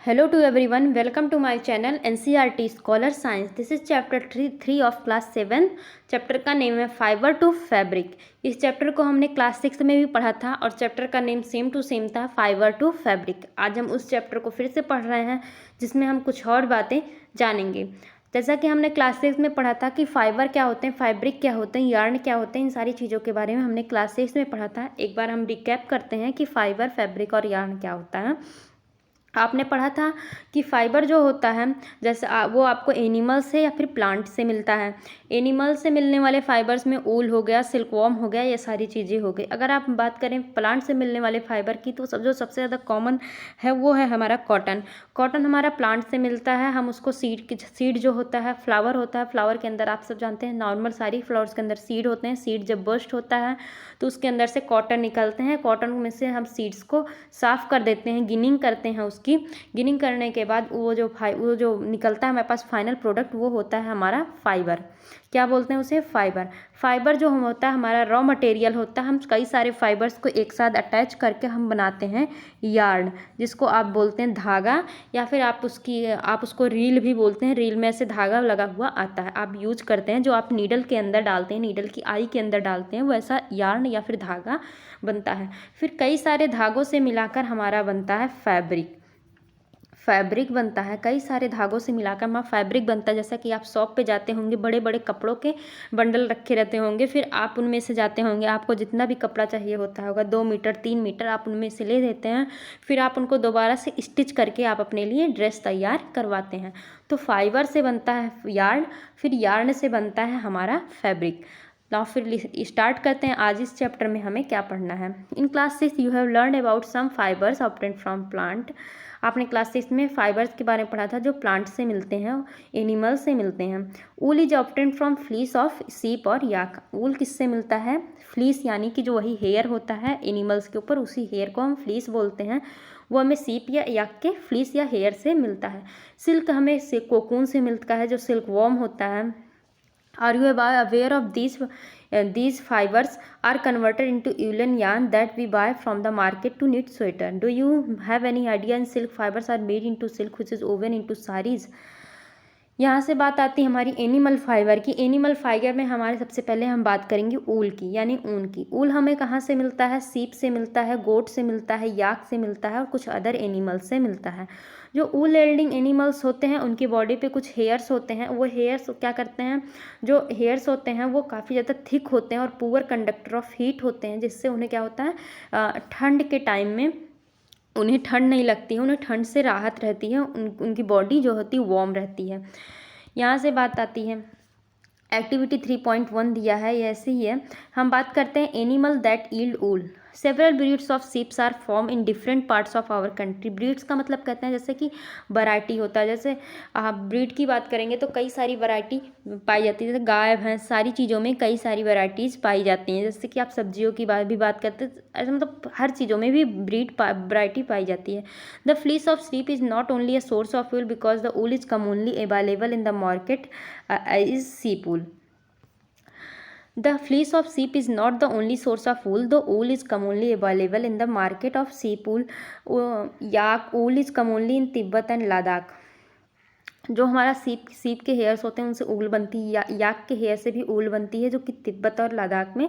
Hello to everyone, welcome to my channel NCERT Scholar Science. This is chapter 3 of class 7. Chapter का name है fibre to fabric. इस chapter को हमने class 6 में भी पढ़ा था और चैप्टर का नेम सेम टू सेम था, फाइबर टू फैब्रिक। आज हम उस चैप्टर को फिर से पढ़ रहे हैं जिसमें हम कुछ और बातें जानेंगे। जैसा कि हमने क्लास 6 में पढ़ा था कि फाइबर क्या होते हैं, फैब्रिक क्या होते हैं, यार्न क्या होते हैं, इन सारी चीज़ों के बारे में हमने क्लास 6 में पढ़ा था। एक बार हम रिकैप करते हैं कि फाइबर, फैब्रिक और यार्न क्या होता है। आपने पढ़ा था कि फाइबर जो होता है जैसे वो आपको एनिमल से या फिर प्लांट से मिलता है। एनिमल से मिलने वाले फाइबर्स में ऊल हो गया, सिल्कवॉर्म हो गया, ये सारी चीज़ें हो गई। अगर आप बात करें प्लांट से मिलने वाले फाइबर की तो जो सबसे ज़्यादा कॉमन है वो है हमारा कॉटन। कॉटन हमारा प्लांट से मिलता है। हम उसको सीड जो होता है, फ्लावर होता है, फ्लावर के अंदर आप सब जानते हैं नॉर्मल सारी फ्लावर्स के अंदर सीड होते हैं। सीड जब बर्स्ट होता है तो उसके अंदर से कॉटन निकलते हैं। कॉटन में से हम सीड्स को साफ़ कर देते हैं, गिनिंग करते हैं। उसकी गिनिंग करने के बाद वो जो निकलता है हमारे पास फाइनल प्रोडक्ट, वो होता है हमारा फाइबर। क्या बोलते हैं उसे? फाइबर। फाइबर जो हम होता है हमारा रॉ मटेरियल होता है। हम कई सारे फाइबर्स को एक साथ अटैच करके हम बनाते हैं यार्न, जिसको आप बोलते हैं धागा, या फिर आप उसको रील भी बोलते हैं। रील में से धागा लगा हुआ आता है, आप यूज करते हैं। जो आप नीडल के अंदर डालते हैं, नीडल की आई के अंदर डालते हैं, वैसा यार्न या फिर धागा बनता है। फिर कई सारे धागों से मिलाकर हमारा बनता है फैब्रिक। फैब्रिक बनता है कई सारे धागों से मिलाकर हमारा फैब्रिक बनता है। जैसा कि आप शॉप पे जाते होंगे, बड़े बड़े कपड़ों के बंडल रखे रहते होंगे, फिर आप उनमें से जाते होंगे, आपको जितना भी कपड़ा चाहिए होता होगा 2 मीटर 3 मीटर आप उनमें से ले देते हैं। फिर आप उनको दोबारा से स्टिच करके आप अपने लिए ड्रेस तैयार करवाते हैं। तो फाइबर से बनता है यार्न, फिर यार्न से बनता है हमारा फैब्रिक। नाउ फिर स्टार्ट करते हैं आज इस चैप्टर में हमें क्या पढ़ना है। In class 6 you have learn about some fibres obtained from plant. आपने क्लास 6 में फाइबर्स के बारे में पढ़ा था जो प्लांट से मिलते हैं, एनिमल से मिलते हैं। Wool is obtained from fleece of sheep और याक। ऊल किससे मिलता है? फ्लीस यानी कि जो वही हेयर होता है एनिमल्स के ऊपर, उसी हेयर को हम फ्लीस बोलते हैं। वो हमें सीप या याक के फ्लीस या हेयर से मिलता है। सिल्क हमें कोकून से मिलता है, जो सिल्क वॉर्म होता है। Are you aware of these fibers are converted into woolen yarn that we buy from the market to knit sweater? Do you have any idea? In silk fibers are made into silk which is woven into sarees. यहाँ से बात आती है हमारी animal fibre की। Animal fibre में हमारे सबसे पहले हम बात करेंगे ऊल की, यानी ऊन की। ऊल हमें कहाँ से मिलता है? सीप से मिलता है, गोट से मिलता है, याक से मिलता है और कुछ अदर एनिमल से मिलता है। जो ऊल एल्डिंग एनिमल्स होते हैं उनकी बॉडी पे कुछ हेयर्स होते हैं। वो हेयर्स क्या करते हैं? जो हेयर्स होते हैं वो काफ़ी ज़्यादा थिक होते हैं और पुअर कंडक्टर ऑफ हीट होते हैं, जिससे उन्हें क्या होता है, ठंड के टाइम में उन्हें ठंड नहीं लगती है, उन्हें ठंड से राहत रहती है, उनकी बॉडी जो होती है वार्म रहती है। यहाँ से बात आती है एक्टिविटी 3.1 दिया है, ये ऐसे ही है। हम बात करते हैं animal that yield wool. Several breeds of sheeps are form in different parts of our country. Breeds का मतलब कहते हैं जैसे कि वैरायटी होता है। जैसे आप ब्रीड की बात करेंगे तो कई सारी वैरायटी पाई जाती है। जैसे गाय भैंस सारी चीज़ों में कई सारी वैरायटीज़ पाई जाती हैं। जैसे कि आप सब्जियों की बात करते हैं, ऐसे मतलब हर चीज़ों में भी वैरायटी पाई जाती है। द फ्लीस ऑफ सीप is not only a source of wool because the wool is commonly available in the market is सीप वूल. The fleece of sheep is not the only source of wool. The wool is commonly available in the market of sheep wool. Yak wool is commonly in Tibet and Ladakh. जो हमारा सीप के hairs होते हैं उनसे ऊल बनती है, याक के हेयर से भी ऊल बनती है, जो कि तिब्बत और लद्दाख में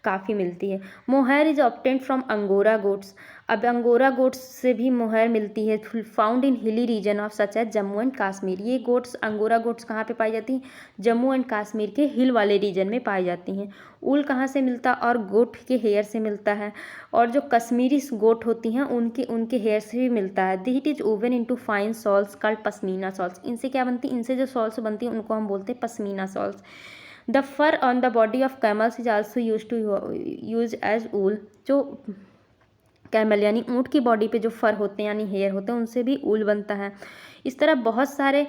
काफ़ी मिलती है। Mohair is obtained from angora goats. अब अंगोरा गोट्स से भी मोहैर मिलती है, found in hilly region of such as Jammu and Kashmir. ये गोट्स, अंगोरा गोट्स कहाँ पे पाई जाती हैं? जम्मू एंड कश्मीर के हिल वाले रीजन में पाई जाती हैं। ऊल कहाँ से मिलता? और गोट के हेयर से मिलता है, और जो कश्मीरी गोट होती हैं उनके हेयर से भी मिलता है। It is woven into fine shawls called pashmina shawls. इनसे क्या बनती है? इनसे जो सॉल्स बनती है उनको हम बोलते हैं pashmina shawls. The fur on the body of camels is also use as wool. जो कैमल यानी ऊँट की बॉडी पे जो फर होते हैं यानी हेयर होते हैं उनसे भी ऊल बनता है। इस तरह बहुत सारे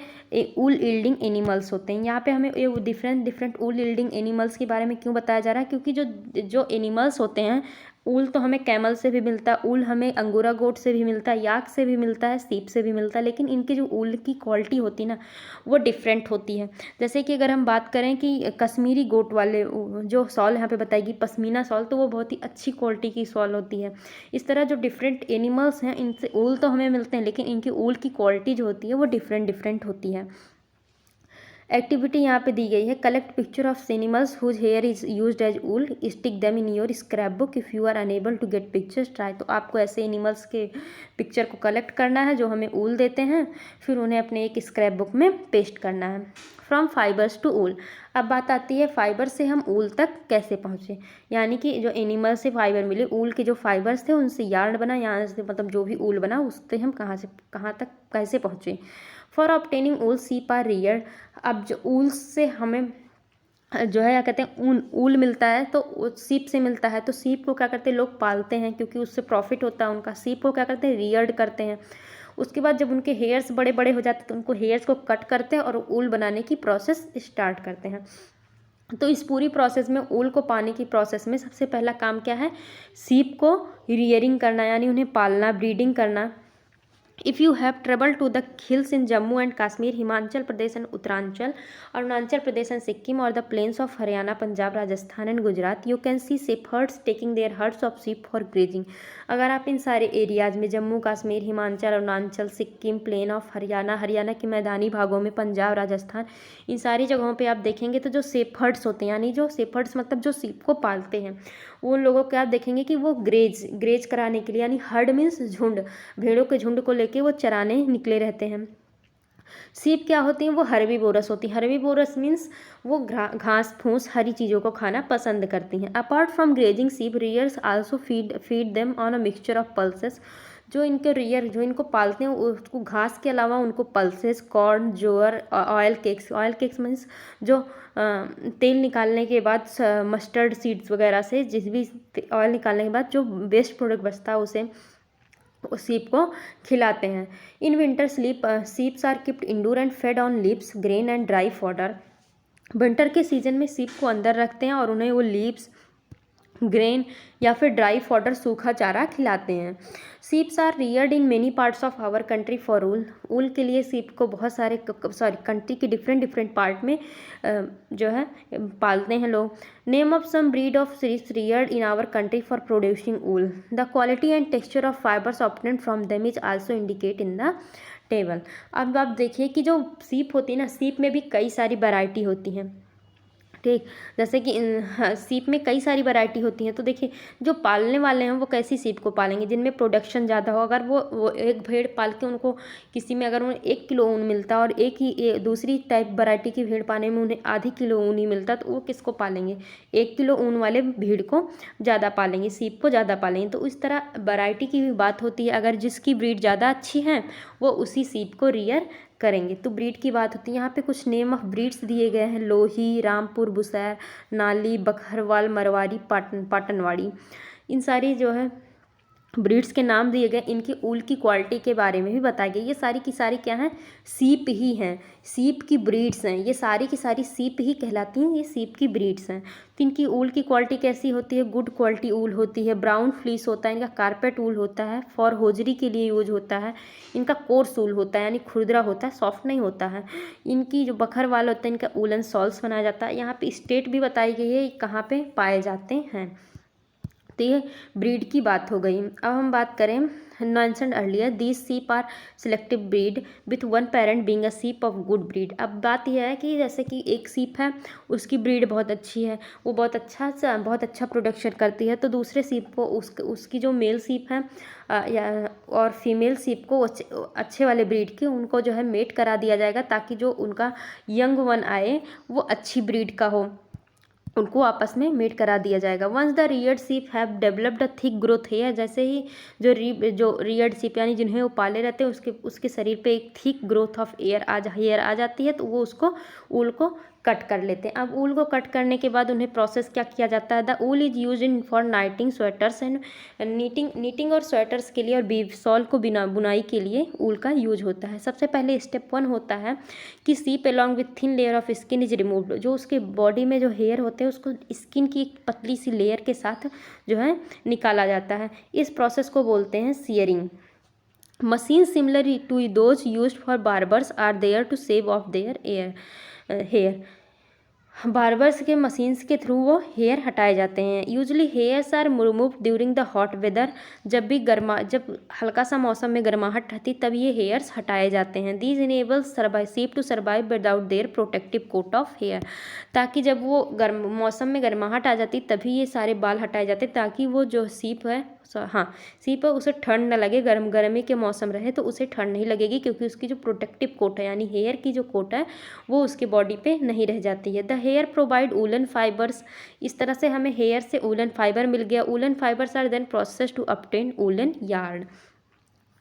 ऊल यील्डिंग एनिमल्स होते हैं। यहाँ पे हमें ये डिफरेंट ऊल यील्डिंग एनिमल्स के बारे में क्यों बताया जा रहा है? क्योंकि जो एनिमल्स होते हैं ऊल तो हमें कैमल से भी मिलता है, ऊल हमें अंगोरा गोट से भी मिलता है, याक से भी मिलता है, सीप से भी मिलता है, लेकिन इनकी जो ऊल की क्वालिटी होती है ना वो डिफरेंट होती है। जैसे कि अगर हम बात करें कि कश्मीरी गोट वाले जो शॉल यहाँ पे बताएगी पश्मीना शॉल, तो वो बहुत ही अच्छी क्वालिटी की शॉल होती है। इस तरह जो डिफरेंट एनिमल्स हैं इनसे ऊल तो हमें मिलते हैं, लेकिन इनकी ऊल की क्वालिटी जो होती है वो डिफरेंट होती है। एक्टिविटी यहाँ पे दी गई है, collect picture of animals whose hair is used as wool, stick them in your scrap book, if you are unable to get pictures try. तो आपको ऐसे एनिमल्स के पिक्चर को कलेक्ट करना है जो हमें ऊल देते हैं, फिर उन्हें अपने एक स्क्रैप बुक में पेस्ट करना है। फ्रॉम फाइबर्स टू ऊल, अब बात आती है फाइबर से हम ऊल तक कैसे पहुँचे, यानी कि जो एनिमल से फाइबर मिले, ऊल के जो फाइबर्स थे उनसे यार्न बना, यहाँ से मतलब जो भी ऊल बना उससे हम कहाँ तक कैसे पहुँचे। फॉर ऑब्टेनिंग ऊल सीप आर रियर्ड, अब जो ऊल से हमें जो है क्या कहते हैं ऊल मिलता है तो सीप से मिलता है, तो सीप को क्या करते हैं लोग पालते हैं क्योंकि उससे प्रॉफिट होता है उनका। सीप को क्या करते हैं रियर्ड करते हैं। उसके बाद जब उनके हेयर्स बड़े बड़े हो जाते हैं तो उनको हेयर्स को कट करते हैं और ऊल बनाने की प्रोसेस स्टार्ट करते हैं। तो इस पूरी प्रोसेस में ऊल को पाने की प्रोसेस में सबसे पहला काम क्या है, सीप को रियरिंग करना, यानी उन्हें पालना, ब्रीडिंग करना। If you have travel to the hills in Jammu and Kashmir, Himachal Pradesh and Uttaranchal, Arunachal Pradesh and Sikkim, और the plains of Haryana, Punjab, Rajasthan and Gujarat, you can see sheep herds taking their herds of sheep for grazing. अगर आप इन सारे एरियाज में जम्मू कश्मीर, हिमाचल, अरुणाचल, सिक्किम, प्लेन ऑफ हरियाणा, हरियाणा के मैदानी भागों में, पंजाब, राजस्थान, इन सारी जगहों पे आप देखेंगे तो जो sheep herds होते हैं, यानी जो sheep herds मतलब जो सीप को पालते हैं, उन लोगों को आप देखेंगे कि वो ग्रेज कराने के लिए, यानी हर्ड मीन्स झुंड, भेड़ों के झुंड को लेके वो चराने निकले रहते हैं। सीप क्या होती हैं, वो हर्बीवोरस होती हैं। हर्बीवोरस मीन्स वो घास फूस हरी चीज़ों को खाना पसंद करती हैं। Apart from grazing sheep, rearers also feed them on a mixture of pulses. जो इनके रियर जो इनको पालते हैं उसको घास के अलावा उनको pulses, corn, jowar, oil cakes means जो तेल निकालने के बाद मस्टर्ड सीड्स वगैरह से जिस भी ऑयल निकालने के बाद जो वेस्ट प्रोडक्ट बचता है उसे सीप को खिलाते हैं। In winter sheeps are kept indoor and fed on leaves, grain and dry fodder. Winter के सीजन में सीप को अंदर रखते हैं और उन्हें वो लीव्स, ग्रेन या फिर ड्राई फॉडर, सूखा चारा खिलाते हैं। Sheeps are reared in many parts of our country for wool के लिए सीप को बहुत सारे कंट्री के डिफरेंट पार्ट में जो है पालते हैं लोग। Name of some breed of sheeps reared in our country for producing wool, the quality and texture of fibres obtained from them is also indicate in the table. अब आप देखिए कि जो सीप होती है ना, सीप में भी कई सारी वैरायटी होती हैं, ठीक। जैसे कि सीप में कई सारी वैरायटी होती हैं, तो देखिए जो पालने वाले हैं वो कैसी सीप को पालेंगे, जिनमें प्रोडक्शन ज़्यादा हो। अगर वो एक भेड़ पाल के उनको किसी में अगर उन्हें 1 किलो ऊन मिलता है और दूसरी टाइप वैरायटी की भेड़ पाने में उन्हें आधी किलो ऊन ही मिलता, तो वो किसको पालेंगे, 1 किलो ऊन वाले भेड़ को ज़्यादा पालेंगे, सीप को ज़्यादा पालेंगे। तो इस तरह वैरायटी की भी बात होती है, अगर जिसकी ब्रीड ज़्यादा अच्छी है वो उसी सीप को रियर करेंगे। तो ब्रीड की बात होती है। यहाँ पे कुछ नेम ऑफ ब्रीड्स दिए गए हैं, लोही, रामपुर, बुसैर, नाली, बकहरवाल, मरवाड़ी, पाटनवाड़ी। इन सारी जो है ब्रीड्स के नाम दिए गए, इनकी ऊल की क्वालिटी के बारे में भी बताया गया। ये सारी की सारी क्या हैं, सीप ही हैं, सीप की ब्रीड्स हैं, ये सारी की सारी सीप ही कहलाती हैं, ये सीप की ब्रीड्स हैं। तो इनकी ऊल की क्वालिटी कैसी होती है, गुड क्वालिटी ऊल होती है, ब्राउन फ्लीस होता है, इनका कारपेट ऊल होता है, फॉर होजरी के लिए यूज होता है, इनका कोर्स ऊल होता है यानी खुरदरा होता है, सॉफ्ट नहीं होता है। इनकी जो बकरवाल होता है इनका ऊलन सॉल्स बनाया जाता है। यहाँ पे स्टेट भी बताई गई है कहाँ पे पाए जाते हैं। तो ये ब्रीड की बात हो गई। अब हम बात करें mentioned earlier, these sheep are selective breed with one parent being a sheep of good breed. अब बात यह है कि जैसे कि एक सीप है उसकी ब्रीड बहुत अच्छी है, वो बहुत अच्छा प्रोडक्शन करती है, तो दूसरे सीप को उसकी जो मेल सीप है और फीमेल सीप को अच्छे वाले ब्रीड की उनको जो है मेट करा दिया जाएगा, ताकि जो उनका यंग वन आए वो अच्छी ब्रीड का हो, उनको आपस में मेट करा दिया जाएगा। Once the reared sheep have developed a thick growth hair, जैसे ही जो रियर्ड सीप यानी जिन्हें वो पाले रहते हैं उसके शरीर पे एक थिक ग्रोथ ऑफ हेयर आ जाती है, तो वो उसको ऊल को कट कर लेते हैं। अब ऊल को कट करने के बाद उन्हें प्रोसेस क्या किया जाता है, the wool is use in for नाइटिंग sweaters and knitting और स्वेटर्स के लिए और बीव सॉल को बुनाई के लिए ऊल का यूज होता है। सबसे पहले स्टेप 1 होता है कि सीप along with thin layer of skin is removed, जो उसके बॉडी में जो हेयर होते हैं उसको स्किन की एक पतली सी लेयर के साथ जो है निकाला जाता है। इस प्रोसेस को बोलते हैं shearing. Machines similar to those used for barbers are there to shave off their hair. Barbers के मशीन्स के थ्रू वो हेयर हटाए जाते हैं। Usually hairs are remove during the hot weather, जब हल्का सा मौसम में गर्माहट रहती तब ये हेयर्स हटाए जाते हैं। These enables sheep to survive without their protective coat of hair, ताकि जब वो मौसम में गर्माहट आ जाती तभी ये सारे बाल हटाए जाते, ताकि वो जो सीप है सीप है उसे ठंड न लगे, गर्मी के मौसम रहे तो उसे ठंड नहीं लगेगी, क्योंकि उसकी जो प्रोटेक्टिव कोट है यानी हेयर की जो कोट है वो उसके बॉडी पे नहीं रह जाती है। The hair provide woollen fibres, इस तरह से हमें हेयर से वूलन फाइबर मिल गया। Woollen fibres are then process to obtain woollen yarn.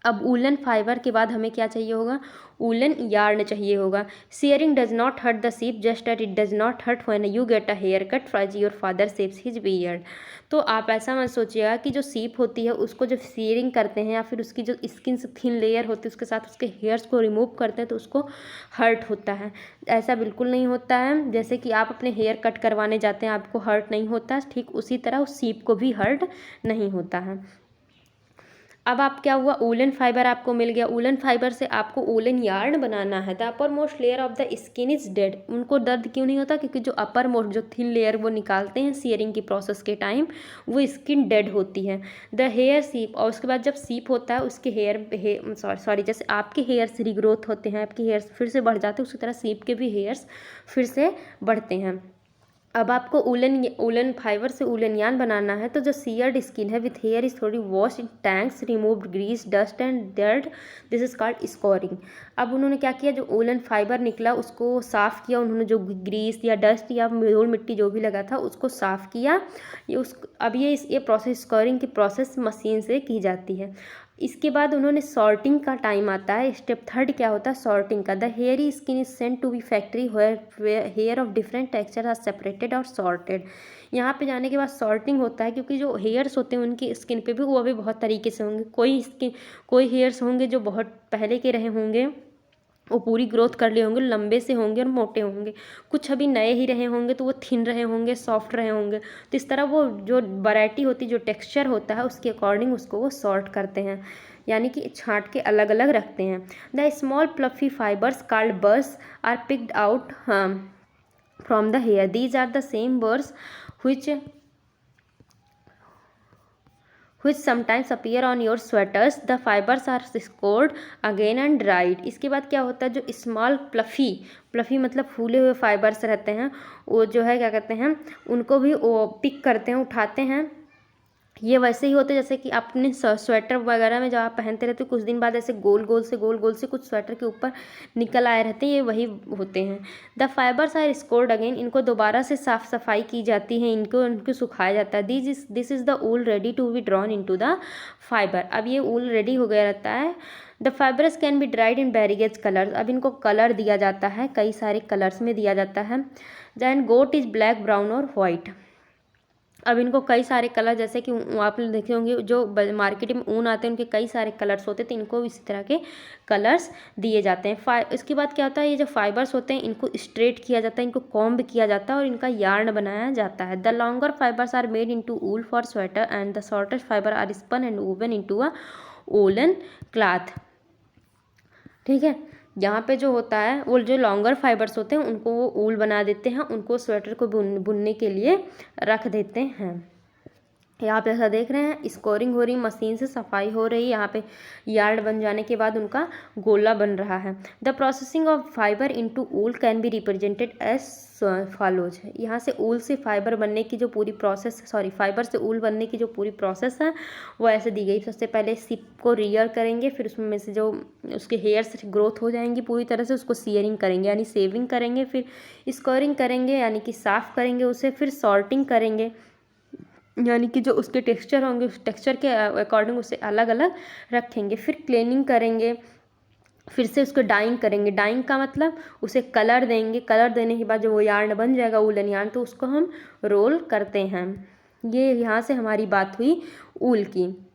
अब वूलन फाइबर के बाद हमें क्या चाहिए होगा, वूलन यार्न चाहिए होगा। Shearing does not hurt the sheep just as it does not hurt when you get a hair cut from your father shaves his beard. तो आप ऐसा मत सोचिएगा कि जो सीप होती है उसको जब शेयरिंग करते हैं या फिर उसकी जो स्किन से थिन लेयर होती है उसके साथ उसके हेयर्स को रिमूव करते हैं तो उसको हर्ट होता है। ऐसा बिल्कुल नहीं होता है। जैसे कि आप अपने हेयर कट करवाने जाते हैं आपको हर्ट नहीं होता, ठीक उसी तरह उस सीप को भी हर्ट नहीं होता है। अब आप क्या हुआ, वूलन फाइबर आपको मिल गया। वूलन फाइबर से आपको वूलन यार्न बनाना है। The upper most layer of the skin is dead. उनको दर्द क्यों नहीं होता, क्योंकि जो अपर मोस्ट जो थिन लेयर वो निकालते हैं शेयरिंग की प्रोसेस के टाइम वो स्किन डेड होती है। द हेयर सीप, और उसके बाद जब सीप होता है उसके हेयर जैसे आपके हेयर्स रिग्रोथ होते हैं, आपके हेयर्स फिर से बढ़ जाते हैं, उसी तरह सीप के भी हेयर्स फिर से बढ़ते हैं। अब आपको वूलन फाइबर से वूलन यार्न बनाना है। तो जो सीयर्ड स्किन है विथ हेयर इज थोड़ी wash in tanks, removed grease, dust and dirt, this is called scouring. अब उन्होंने क्या किया, जो वूलन फाइबर निकला उसको साफ़ किया उन्होंने, जो ग्रीस या डस्ट या धूल मिट्टी जो भी लगा था उसको साफ़ किया। अब ये प्रोसेस स्कोरिंग की प्रोसेस मशीन से की जाती है। इसके बाद उन्होंने सॉर्टिंग का टाइम आता है। स्टेप 3 क्या होता है, सॉर्टिंग का। The hairy skin is sent to be factory where hair of different texture are separated और सॉर्टेड। यहाँ पे जाने के बाद सॉर्टिंग होता है, क्योंकि जो हेयर्स होते हैं उनकी स्किन पे भी वो भी बहुत तरीके से होंगे। कोई हेयर्स होंगे जो बहुत पहले के रहे होंगे, वो पूरी ग्रोथ कर लिए होंगे, लंबे से होंगे और मोटे होंगे। कुछ अभी नए ही रहे होंगे तो वो थिन रहे होंगे, सॉफ्ट रहे होंगे। तो इस तरह वो जो वैरायटी होती है, जो टेक्सचर होता है उसके अकॉर्डिंग उसको वो सॉर्ट करते हैं, यानी कि छांट के अलग अलग रखते हैं। The small fluffy fibres called burrs are picked out from the hair. These are the same burrs which sometimes appear on your sweaters. The fibers are scored again and dried. इसके बाद क्या होता है, जो स्मॉल प्लफी मतलब फूले हुए fibres रहते हैं वो जो है क्या कहते हैं, उनको भी वो पिक करते हैं, उठाते हैं। ये वैसे ही होते हैं जैसे कि अपने स्वेटर वगैरह में जब आप पहनते रहते हो कुछ दिन बाद ऐसे गोल गोल से कुछ स्वेटर के ऊपर निकल आए रहते हैं, ये वही होते हैं। The fibres are scoured again, इनको दोबारा से साफ़ सफाई की जाती है, इनको सुखाया जाता है। This is the wool ready to be drawn into the fibre. अब ये ऊल रेडी हो गया रहता है। The fibres can be dried in various colours. अब इनको कलर दिया जाता है, कई सारे कलर्स में दिया जाता है। Then goat is black, brown और वाइट। अब इनको कई सारे कलर, जैसे कि आप लोग देखे होंगे जो मार्केट में ऊन आते हैं उनके कई सारे कलर्स होते हैं, तो इनको इसी तरह के कलर्स दिए जाते हैं। इसके बाद क्या होता है, ये जो फाइबर्स होते हैं इनको स्ट्रेट किया जाता है, इनको कॉम्ब किया जाता है और इनका यार्न बनाया जाता है। The longer fibres are made into wool for sweater and the shortest fibre are spun and woven into a woollen cloth. ठीक है, यहाँ पे जो होता है वो जो लॉन्गर फाइबर्स होते हैं उनको वो ऊल बना देते हैं, उनको स्वेटर को बुनने के लिए रख देते हैं। यहाँ पे ऐसा देख रहे हैं, स्कोरिंग हो रही, मशीन से सफाई हो रही है। यहाँ पे यार्ड बन जाने के बाद उनका गोला बन रहा है। The processing of fibre into wool can be represented as follows. यहाँ से ऊल से फाइबर बनने की जो पूरी प्रोसेस, फाइबर से ऊल बनने की जो पूरी प्रोसेस है वो ऐसे दी गई। सबसे पहले सिप को रियर करेंगे, फिर उसमें से जो उसके हेयर्स ग्रोथ हो जाएंगी पूरी तरह से, उसको सियरिंग करेंगे यानी सेविंग करेंगे, फिर स्कोरिंग करेंगे यानी कि साफ़ करेंगे उसे, फिर सॉर्टिंग करेंगे यानी कि जो उसके टेक्सचर होंगे उस टेक्सचर के अकॉर्डिंग उसे अलग अलग रखेंगे, फिर क्लीनिंग करेंगे फिर से उसको डाइंग करेंगे। डाइंग का मतलब उसे कलर देंगे। कलर देने के बाद जब वो यार्न बन जाएगा वूलन यार्न, तो उसको हम रोल करते हैं। ये यहाँ से हमारी बात हुई ऊल की।